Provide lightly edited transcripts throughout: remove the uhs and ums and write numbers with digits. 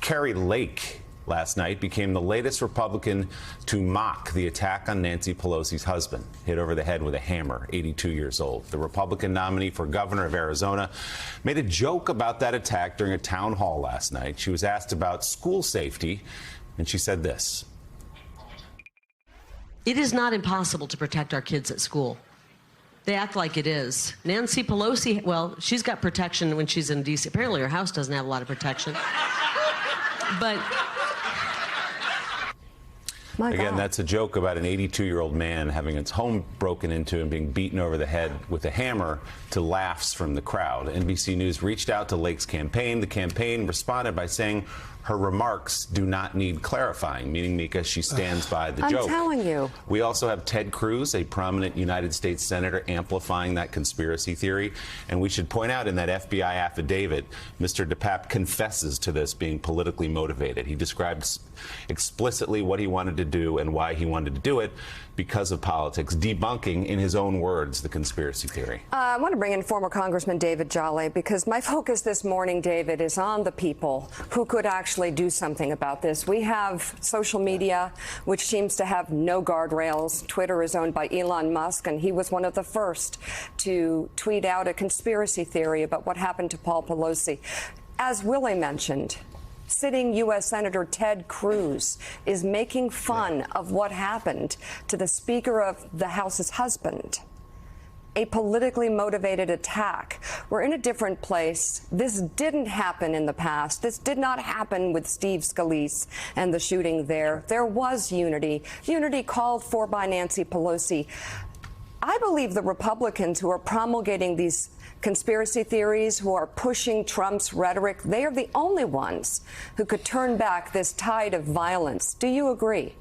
Kari Lake last night became the latest Republican to mock the attack on Nancy Pelosi's husband, hit over the head with a hammer, 82 years old. The Republican nominee for governor of Arizona made a joke about that attack during a town hall last night. She was asked about school safety, and she said this. It is not impossible to protect our kids at school. They act like it is. Nancy Pelosi, well, she's got protection when she's in D.C. Apparently her house doesn't have a lot of protection. But again, that's a joke about an 82-year-old man having his home broken into and being beaten over the head with a hammer to laughs from the crowd. NBC News reached out to Lake's campaign. The campaign responded by saying her remarks do not need clarifying, meaning, Mika, she stands by the joke. I'm telling you. We also have Ted Cruz, a prominent United States senator, amplifying that conspiracy theory. And we should point out in that FBI affidavit, Mr. DePape confesses to this being politically motivated. He describes explicitly what he wanted to do and why he wanted to do it because of politics, debunking, in his own words, the conspiracy theory. I want to bring in former Congressman David Jolly, because my focus this morning, David, is on the people who could actually do something about this. We have social media, which seems to have no guardrails. Twitter is owned by Elon Musk, and he was one of the first to tweet out a conspiracy theory about what happened to Paul Pelosi. As Willie mentioned, sitting U.S. Senator Ted Cruz is making fun of what happened to the Speaker of the House's husband. A politically motivated attack. We're in a different place. This didn't happen in the past. This did not happen with Steve Scalise and the shooting there. There was unity. Unity called for by Nancy Pelosi. I believe the Republicans who are promulgating these conspiracy theories, who are pushing Trump's rhetoric, they are the only ones who could turn back this tide of violence. Do you agree?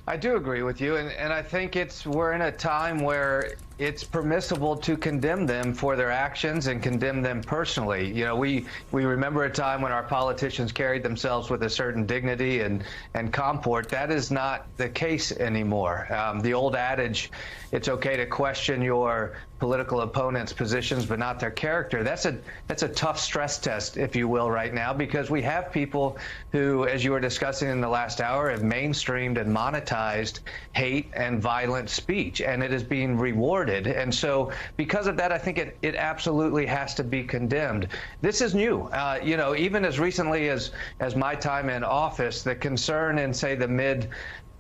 I do agree with you, and I think we're in a time where it's permissible to condemn them for their actions and condemn them personally. You know, we remember a time when our politicians carried themselves with a certain dignity and comport. That is not the case anymore. The old adage, it's okay to question your political opponent's positions but not their character, that's a tough stress test, if you will, right now, because we have people who, as you were discussing in the last hour, have mainstreamed and monetized hate and violent speech, and it is being rewarded. And so because of that, I think it absolutely has to be condemned. This is new. You know, even as recently as my time in office, the concern in, say, the mid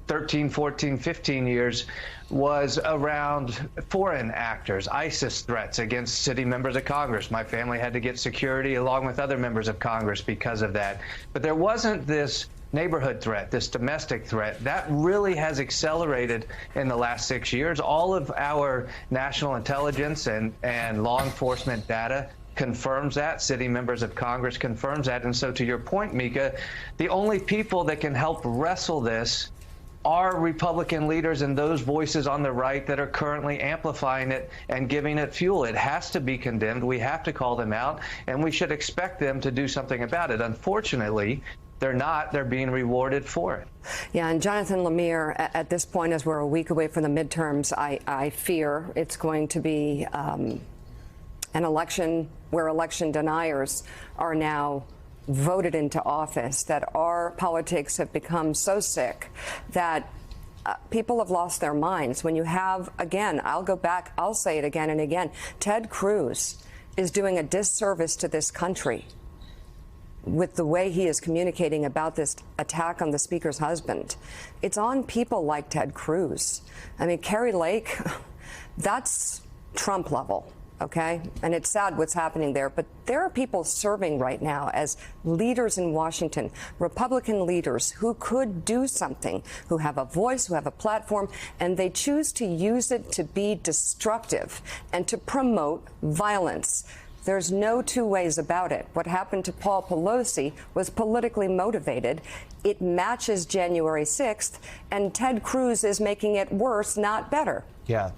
13, 14, 15 years was around foreign actors, ISIS threats against sitting members of Congress. My family had to get security along with other members of Congress because of that. But there wasn't this neighborhood threat, this domestic threat. That really has accelerated in the last 6 years. All of our national intelligence and law enforcement data confirms that. Sitting members of Congress confirms that. And so to your point, Mika, the only people that can help wrestle this are Republican leaders and those voices on the right that are currently amplifying it and giving it fuel. It has to be condemned. We have to call them out, and we should expect them to do something about it. Unfortunately, they're not. They're being rewarded for it. Yeah, and Jonathan Lemire, at this point, as we're a week away from the midterms, I fear it's going to be an election where election deniers are now voted into office, that our politics have become so sick that people have lost their minds. When you have, again, I'll go back, I'll say it again and again, Ted Cruz is doing a disservice to this country with the way he is communicating about this attack on the Speaker's husband. It's on people like Ted Cruz. I mean, Kari Lake, that's Trump level. Okay, and it's sad what's happening there, but there are people serving right now as leaders in Washington, Republican leaders who could do something, who have a voice, who have a platform, and they choose to use it to be destructive and to promote violence. There's no two ways about it. What happened to Paul Pelosi was politically motivated. It matches January 6th, and Ted Cruz is making it worse, not better. Yeah,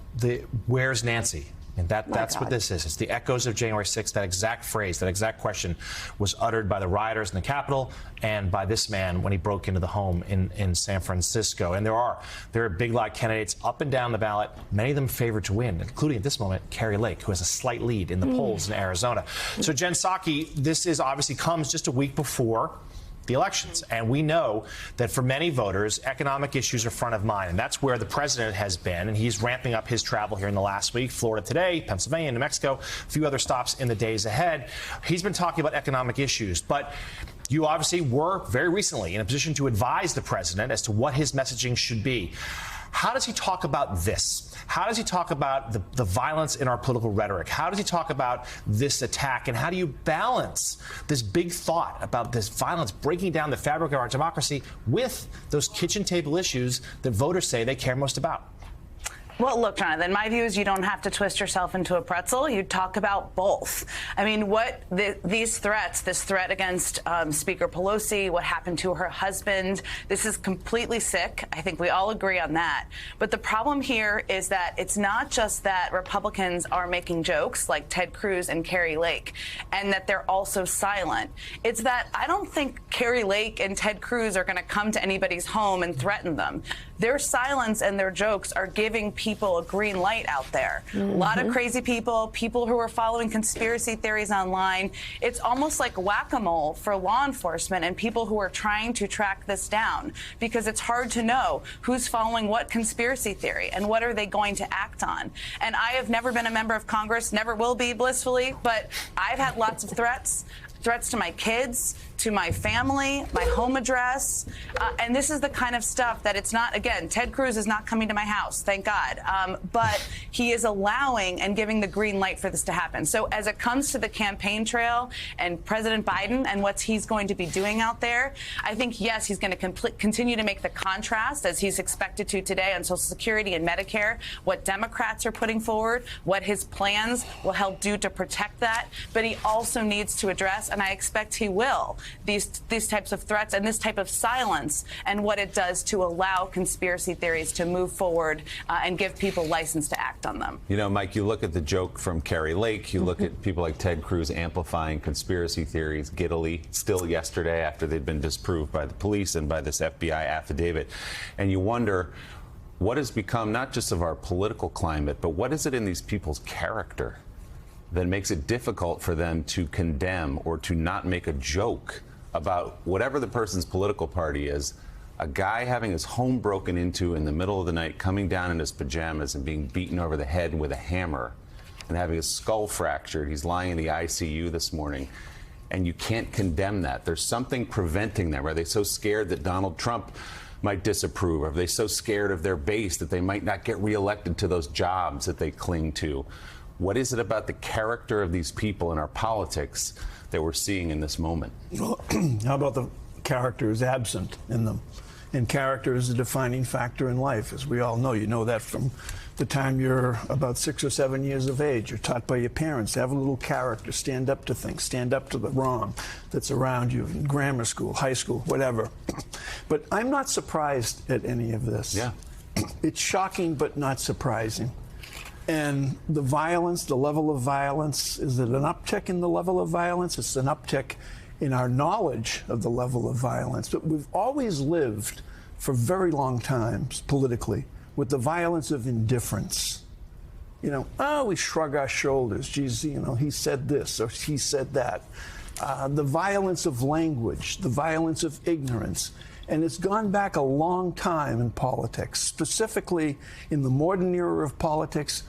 where's Nancy? And that's what this is. It's the echoes of January 6th. That exact phrase, that exact question was uttered by the rioters in the Capitol and by this man when he broke into the home in San Francisco. And there are big lot candidates up and down the ballot, many of them favored to win, including at this moment Kari Lake, who has a slight lead in the polls in Arizona. So Jen Psaki, this is obviously comes just a week before the elections. And we know that for many voters, economic issues are front of mind. And that's where the president has been. And he's ramping up his travel here in the last week. Florida today, Pennsylvania, New Mexico, a few other stops in the days ahead. He's been talking about economic issues. But you obviously were very recently in a position to advise the president as to what his messaging should be. How does he talk about this? How does he talk about the violence in our political rhetoric? How does he talk about this attack? And how do you balance this big thought about this violence breaking down the fabric of our democracy with those kitchen table issues that voters say they care most about? Well, look, Jonathan, my view is you don't have to twist yourself into a pretzel. You talk about both. I mean, these threats, this threat against Speaker Pelosi, what happened to her husband, this is completely sick. I think we all agree on that. But the problem here is that it's not just that Republicans are making jokes like Ted Cruz and Kari Lake, and that they're also silent. It's that I don't think Kari Lake and Ted Cruz are going to come to anybody's home and threaten them. Their silence and their jokes are giving people a green light out there. A lot of crazy people who are following conspiracy theories online. It's almost like whack-a-mole for law enforcement and people who are trying to track this down, because it's hard to know who's following what conspiracy theory and what are they going to act on. And I have never been a member of Congress, never will be blissfully, but I've had lots of threats to my kids, to my family, my home address. And this is the kind of stuff that it's not, again, Ted Cruz is not coming to my house, thank God. But he is allowing and giving the green light for this to happen. So as it comes to the campaign trail and President Biden and what he's going to be doing out there, I think, yes, he's going to continue to make the contrast, as he's expected to today, on Social Security and Medicare, what Democrats are putting forward, what his plans will help do to protect that. But he also needs to address, and I expect he will, these types of threats and this type of silence and what it does to allow conspiracy theories to move forward and give people license to act on them. You know, Mike, you look at the joke from Kari Lake, you look at people like Ted Cruz amplifying conspiracy theories giddily still yesterday after they'd been disproved by the police and by this FBI affidavit, and you wonder what has become not just of our political climate, but what is it in these people's character that makes it difficult for them to condemn or to not make a joke about whatever the person's political party is. A guy having his home broken into in the middle of the night, coming down in his pajamas and being beaten over the head with a hammer and having his skull fractured. He's lying in the ICU this morning. And you can't condemn that. There's something preventing them. Are they so scared that Donald Trump might disapprove? Are they so scared of their base that they might not get reelected to those jobs that they cling to? What is it about the character of these people in our politics that we're seeing in this moment? Well, how about the character is absent in them? And character is a defining factor in life, as we all know. You know that from the time you're about 6 or 7 years of age. You're taught by your parents to have a little character, stand up to things, stand up to the wrong that's around you in grammar school, high school, whatever. But I'm not surprised at any of this. Yeah. It's shocking, but not surprising. And the violence, the level of violence, is it an uptick in the level of violence? It's an uptick in our knowledge of the level of violence. But we've always lived for very long times politically with the violence of indifference. You know, we shrug our shoulders. Geez, you know, he said this or he said that. The violence of language, the violence of ignorance. And it's gone back a long time in politics, specifically in the modern era of politics.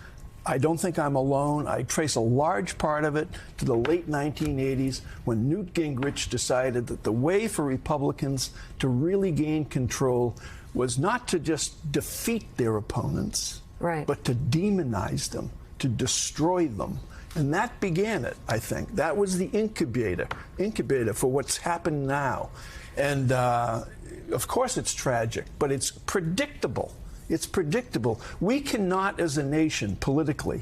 I don't think I'm alone. I trace a large part of it to the late 1980s when Newt Gingrich decided that the way for Republicans to really gain control was not to just defeat their opponents, but to demonize them, to destroy them. And that began it, I think. That was the incubator for what's happened now. And of course it's tragic, but it's predictable. It's predictable. We cannot, as a nation, politically,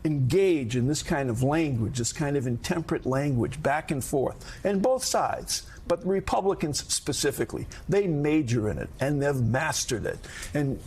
engage in this kind of language, this kind of intemperate language, back and forth, and both sides. But Republicans specifically, they major in it, and they've mastered it. And